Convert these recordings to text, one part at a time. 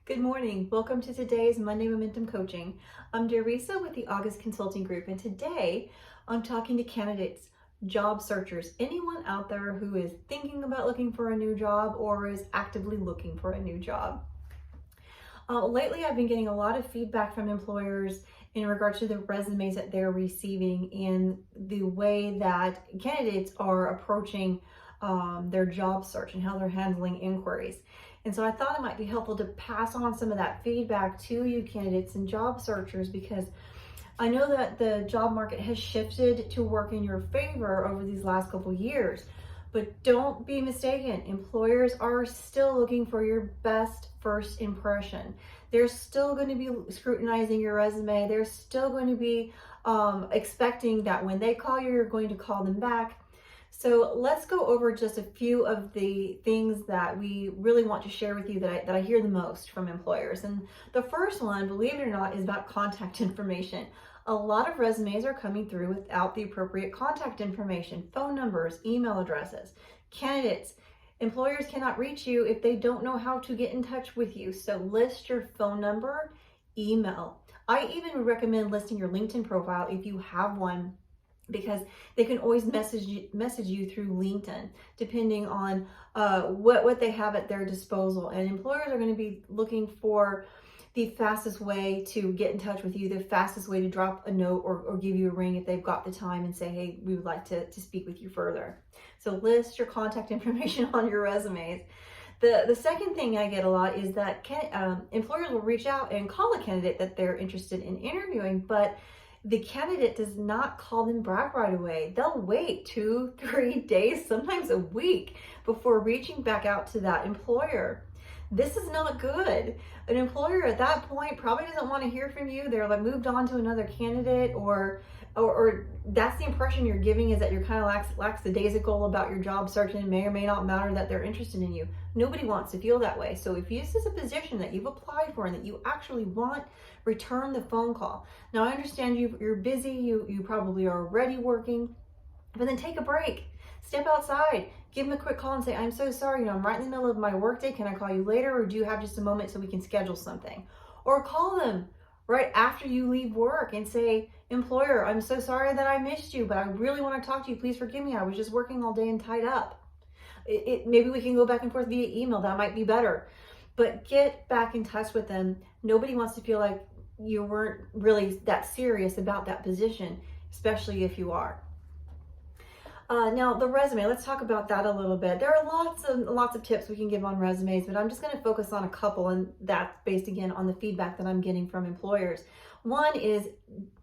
Good morning. Welcome to today's Monday Momentum Coaching. I'm Teresa with the August Consulting Group, and today I'm talking to candidates, job searchers, anyone out there who is thinking about looking for a new job or is actively looking for a new job. Lately, I've been getting a lot of feedback from employers in regards to the resumes that they're receiving and the way that candidates are approaching their job search and how they're handling inquiries. And so I thought it might be helpful to pass on some of that feedback to you candidates and job searchers, because I know that the job market has shifted to work in your favor over these last couple years. But don't be mistaken, employers are still looking for your best first impression. They're still going to be scrutinizing your resume. They're still going to be expecting that when they call you, you're going to call them back. So let's go over just a few of the things that we really want to share with you that I hear the most from employers. And the first one, believe it or not, is about contact information. A lot of resumes are coming through without the appropriate contact information, phone numbers, email addresses. Candidates, employers cannot reach you if they don't know how to get in touch with you. So list your phone number, email. I even recommend listing your LinkedIn profile if you have one, because they can always message you through LinkedIn, depending on what they have at their disposal. And employers are going to be looking for the fastest way to get in touch with you, the fastest way to drop a note or give you a ring if they've got the time and say, hey, we would like to speak with you further. So list your contact information on your resumes. The second thing I get a lot is that employers will reach out and call a candidate that they're interested in interviewing, but the candidate does not call them back right away. They'll wait 2-3 days, sometimes a week, before reaching back out to that employer. This is not good. An employer at that point probably doesn't want to hear from you. They're like moved on to another candidate, or that's the impression you're giving, is that you're kind of lackadaisical about your job search, and it may or may not matter that they're interested in you. Nobody wants to feel that way. So if this is a position that you've applied for and that you actually want, return the phone call. Now, I understand you're busy, you probably are already working, but then take a break. Step outside, give them a quick call and say, I'm so sorry, I'm right in the middle of my workday. Can I call you later? Or do you have just a moment so we can schedule something? Or call them right after you leave work and say, employer, I'm so sorry that I missed you, but I really want to talk to you. Please forgive me. I was just working all day and tied up. Maybe we can go back and forth via email. That might be better. But get back in touch with them. Nobody wants to feel like you weren't really that serious about that position, especially if you are. Now the resume, let's talk about that a little bit. There are lots of tips we can give on resumes, but I'm just going to focus on a couple, and that's based again on the feedback that I'm getting from employers. One is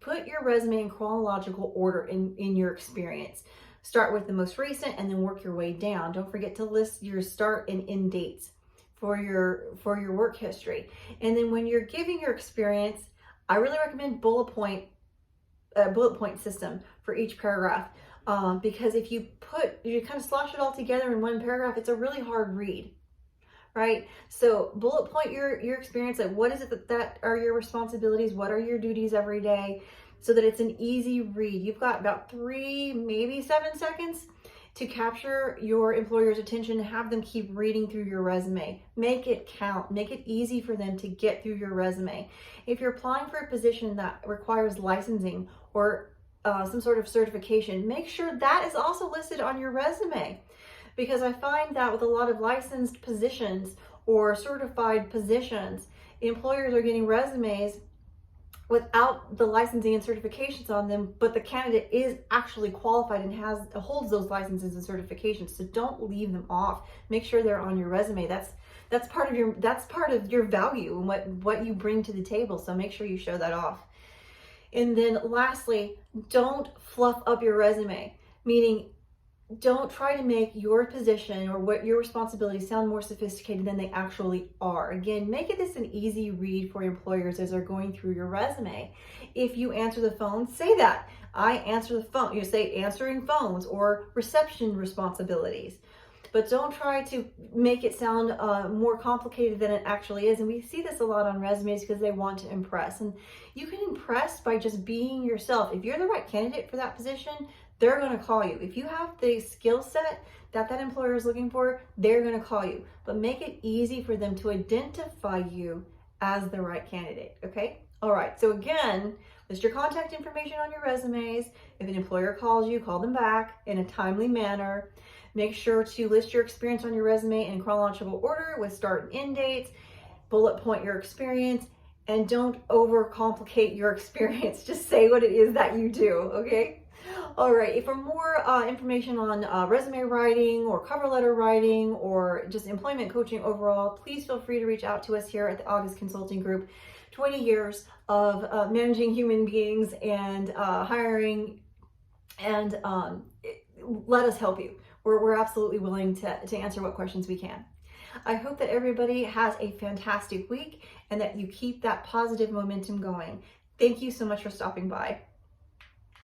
put your resume in chronological order in your experience. Start with the most recent and then work your way down. Don't forget to list your start and end dates for your work history. And then when you're giving your experience, I really recommend bullet point system for each paragraph. Because if you kind of slosh it all together in one paragraph, it's a really hard read, right? So bullet point your experience, like what is it that are your responsibilities? What are your duties every day? So that it's an easy read. You've got about 3, maybe 7 seconds to capture your employer's attention and have them keep reading through your resume. Make it count. Make it easy for them to get through your resume. If you're applying for a position that requires licensing or some sort of certification, make sure that is also listed on your resume, because I find that with a lot of licensed positions or certified positions, employers are getting resumes without the licensing and certifications on them, but the candidate is actually qualified and holds those licenses and certifications. So don't leave them off. Make sure they're on your resume. That's part of your value and what you bring to the table. So make sure you show that off. And then lastly, don't fluff up your resume, meaning don't try to make your position or what your responsibilities sound more sophisticated than they actually are. Again, make this an easy read for employers as they're going through your resume. If you answer the phone, say that. I answer the phone. You say answering phones or reception responsibilities. But don't try to make it sound more complicated than it actually is. And we see this a lot on resumes because they want to impress. And you can impress by just being yourself. If you're the right candidate for that position, they're going to call you. If you have the skill set that that employer is looking for, they're going to call you. But make it easy for them to identify you as the right candidate, okay? All right, so again, list your contact information on your resumes. If an employer calls you, call them back in a timely manner. Make sure to list your experience on your resume in chronological order with start and end dates. Bullet point your experience, and don't overcomplicate your experience. Just say what it is that you do, okay? All right, for more information on resume writing or cover letter writing or just employment coaching overall, please feel free to reach out to us here at the August Consulting Group. 20 years of managing human beings and hiring, and let us help you. We're absolutely willing to answer what questions we can. I hope that everybody has a fantastic week and that you keep that positive momentum going. Thank you so much for stopping by.